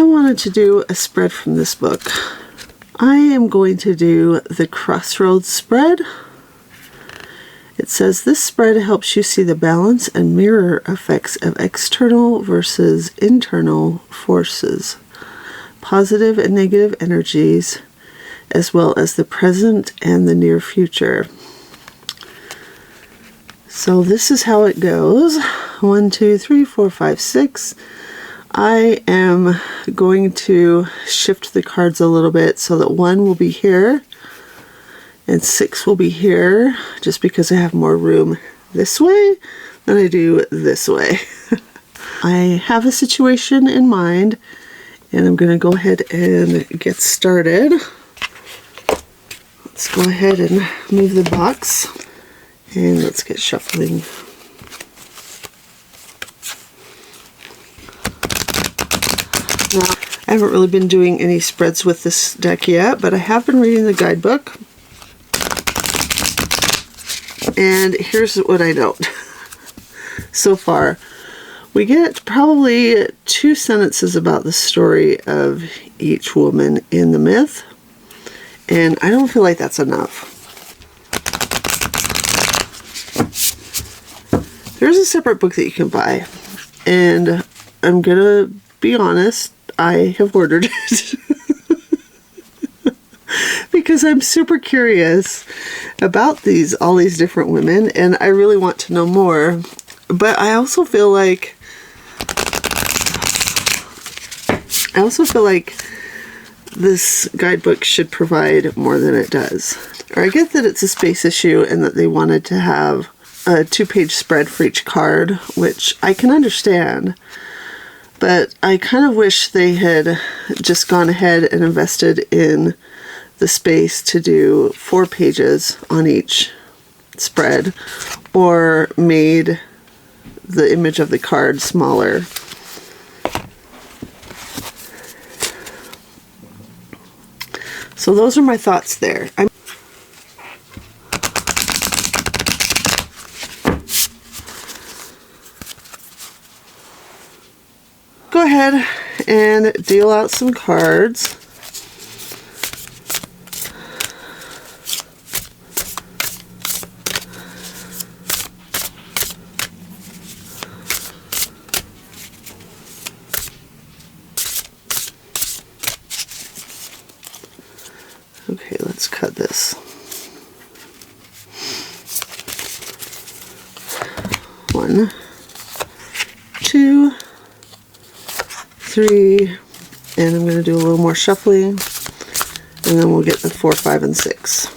I wanted to do a spread from this book. I am going to do the Crossroads spread. It says this spread helps you see the balance and mirror effects of external versus internal forces, positive and negative energies, as well as the present and the near future. So this is how it goes. 1, 2, 3, 4, 5, 6. I am going to shift the cards a little bit so that 1 will be here and 6 will be here, just because I have more room this way than I do this way. I have a situation in mind, and I'm going to go ahead and get started. Let's go ahead and move the box, and let's get shuffling. Now, I haven't really been doing any spreads with this deck yet, but I have been reading the guidebook. And here's what I know. So far, we get probably 2 sentences about the story of each woman in the myth, and I don't feel like that's enough. There's a separate book that you can buy, and I'm gonna be honest, I have ordered it. Because I'm super curious about all these different women, and I really want to know more. But I also feel like this guidebook should provide more than it does. Or I get that it's a space issue and that they wanted to have a 2-page spread for each card, which I can understand. But I kind of wish they had just gone ahead and invested in the space to do 4 pages on each spread, or made the image of the card smaller. So those are my thoughts there. Go ahead and deal out some cards. Okay, let's cut this. 1, 2, 3, and I'm going to do a little more shuffling, and then we'll get the 4, 5, and 6.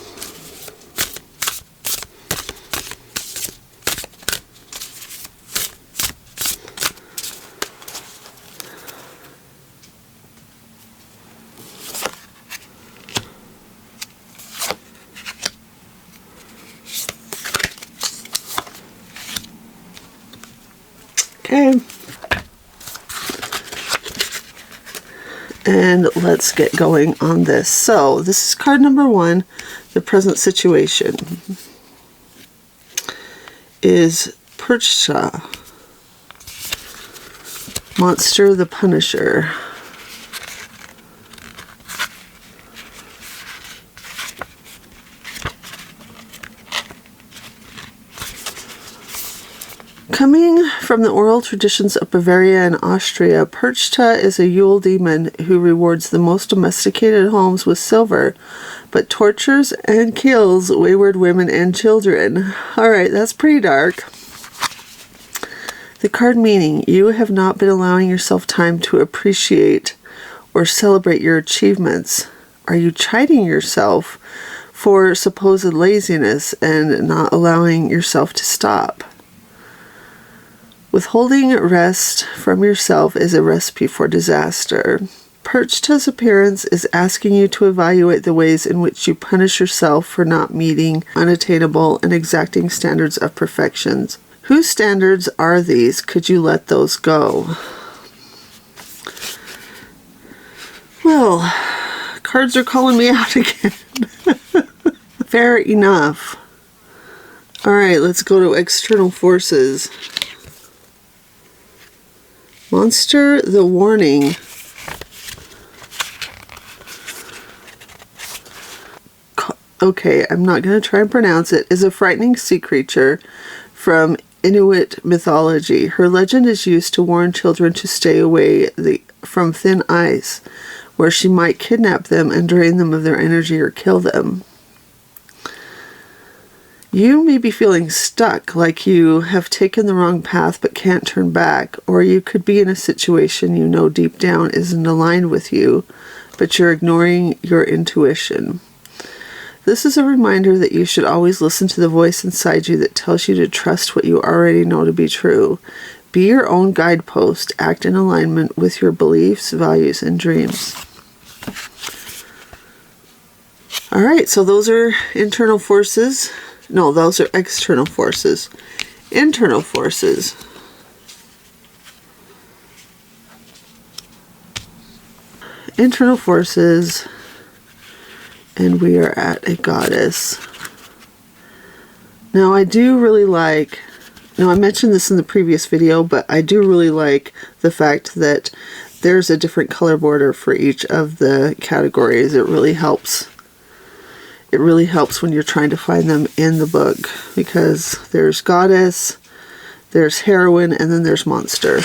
Okay. And let's get going on this. So this is card number 1. The present situation is Percha, Monster the Punisher. Coming from the oral traditions of Bavaria and Austria, Percha is a Yule demon who rewards the most domesticated homes with silver, but tortures and kills wayward women and children. Alright, that's pretty dark. The card meaning: you have not been allowing yourself time to appreciate or celebrate your achievements. Are you chiding yourself for supposed laziness and not allowing yourself to stop? Withholding rest from yourself is a recipe for disaster. Percha's appearance is asking you to evaluate the ways in which you punish yourself for not meeting unattainable and exacting standards of perfection. Whose standards are these? Could you let those go? Well, cards are calling me out again. Fair enough. Alright, let's go to external forces. Monster the Warning. okay, I'm not going to try and pronounce it, is a frightening sea creature from Inuit mythology. Her legend is used to warn children to stay away from thin ice, where she might kidnap them and drain them of their energy or kill them. You may be feeling stuck, like you have taken the wrong path but can't turn back, or you could be in a situation you know deep down isn't aligned with you, but you're ignoring your intuition. This is a reminder that you should always listen to the voice inside you that tells you to trust what you already know to be true. Be your own guidepost. Act in alignment with your beliefs, values, and dreams. All right, so those are internal forces. No, those are external forces. Internal forces. Internal forces. And we are at a goddess. Now, I do really like, now I mentioned this in the previous video, but I do really like the fact that there's a different color border for each of the categories. It really helps. It really helps when you're trying to find them in the book, because there's goddess, there's heroine, and then there's monster.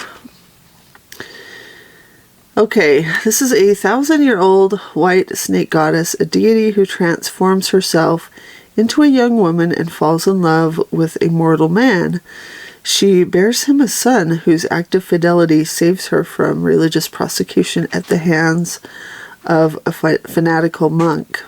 Okay, this is a 1,000-year-old white snake goddess, a deity who transforms herself into a young woman and falls in love with a mortal man. She bears him a son whose act of fidelity saves her from religious prosecution at the hands of a fanatical monk.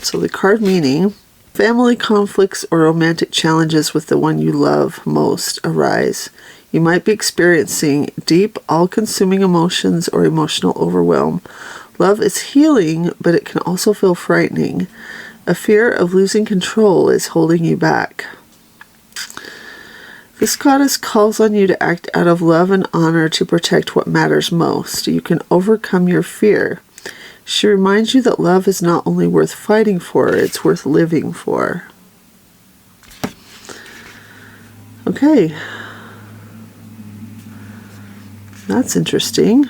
So the card meaning: family conflicts or romantic challenges with the one you love most arise. You might be experiencing deep, all-consuming emotions or emotional overwhelm. Love is healing, but it can also feel frightening. A fear of losing control is holding you back. This goddess calls on you to act out of love and honor to protect what matters most. You can overcome your fear. She reminds you that love is not only worth fighting for, it's worth living for. Okay. That's interesting.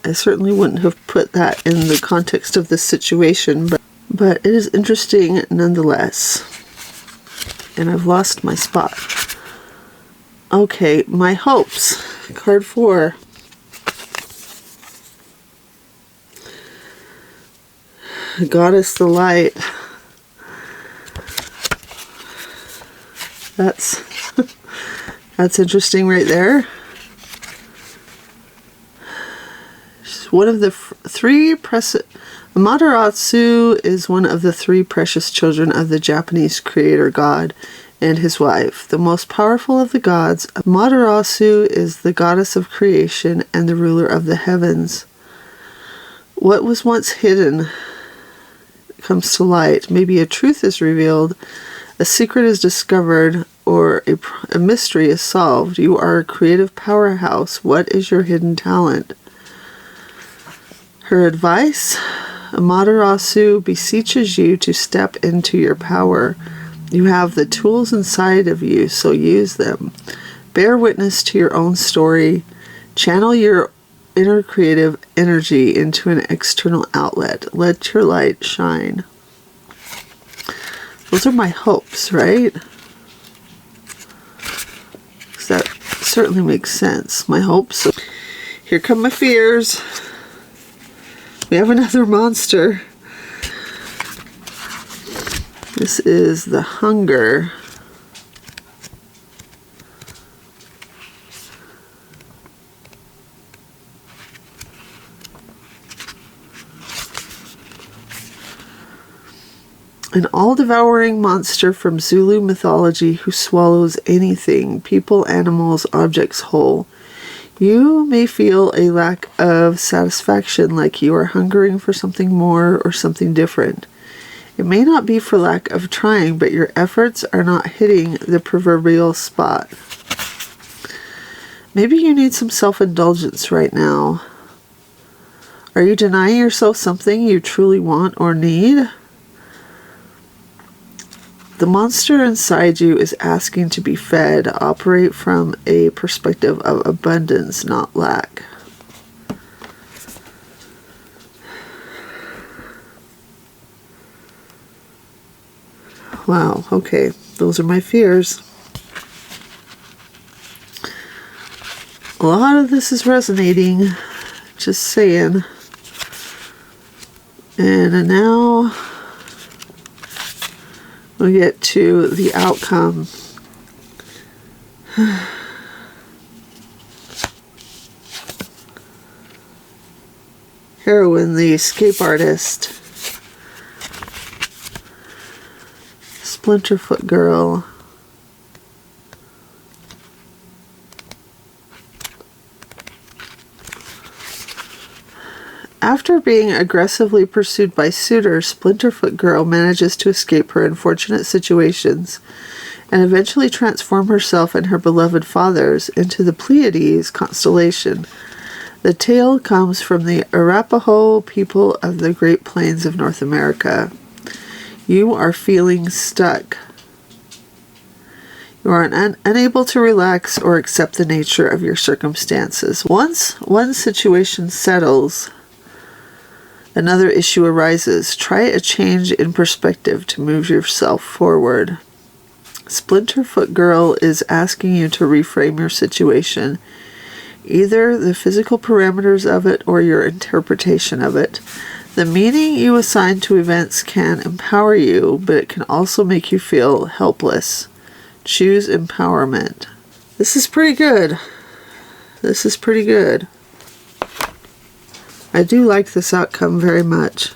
I certainly wouldn't have put that in the context of this situation, but it is interesting nonetheless. And I've lost my spot. Okay, my hopes. Card 4. Goddess the Light. That's interesting right there. She's one of the Amaterasu is one of the 3 precious children of the Japanese creator god and his wife. The most powerful of the gods, Amaterasu is the goddess of creation and the ruler of the heavens. What was once hidden comes to light. Maybe a truth is revealed, a secret is discovered, or a mystery is solved. You are a creative powerhouse. What is your hidden talent? Her advice: Amaterasu beseeches you to step into your power. You have the tools inside of you, so use them. Bear witness to your own story. Channel your inner creative energy into an external outlet. Let your light shine. Those are my hopes, right? That certainly makes sense. My hopes. Here come my fears. We have another monster. This is the hunger. An all-devouring monster from Zulu mythology who swallows anything, people, animals, objects whole. You may feel a lack of satisfaction, like you are hungering for something more or something different. It may not be for lack of trying, but your efforts are not hitting the proverbial spot. Maybe you need some self-indulgence right now. Are you denying yourself something you truly want or need? The monster inside you is asking to be fed. Operate from a perspective of abundance, not lack. Wow, okay. Those are my fears. A lot of this is resonating. Just saying. And now we get to the outcome. Heroine, the escape artist. Splinterfoot girl. After being aggressively pursued by suitors, Splinterfoot girl manages to escape her unfortunate situations and eventually transform herself and her beloved fathers into the Pleiades constellation. The tale comes from the Arapaho people of the Great Plains of North America. You are feeling stuck. You are unable to relax or accept the nature of your circumstances. Once one situation settles, another issue arises. Try a change in perspective to move yourself forward. Splinterfoot girl is asking you to reframe your situation, either the physical parameters of it or your interpretation of it. The meaning you assign to events can empower you, but it can also make you feel helpless. Choose empowerment. This is pretty good. This is pretty good. I do like this outcome very much.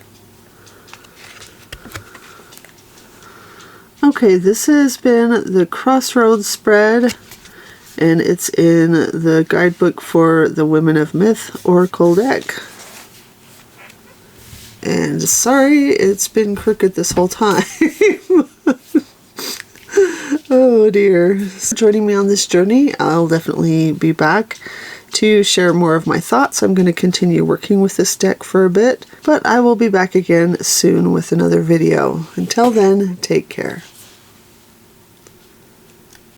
Okay, this has been the Crossroads spread, and it's in the guidebook for the Women of Myth Oracle deck. And sorry, it's been crooked this whole time. Oh dear. Joining me on this journey, I'll definitely be back to share more of my thoughts. I'm going to continue working with this deck for a bit, but I will be back again soon with another video. Until then, take care.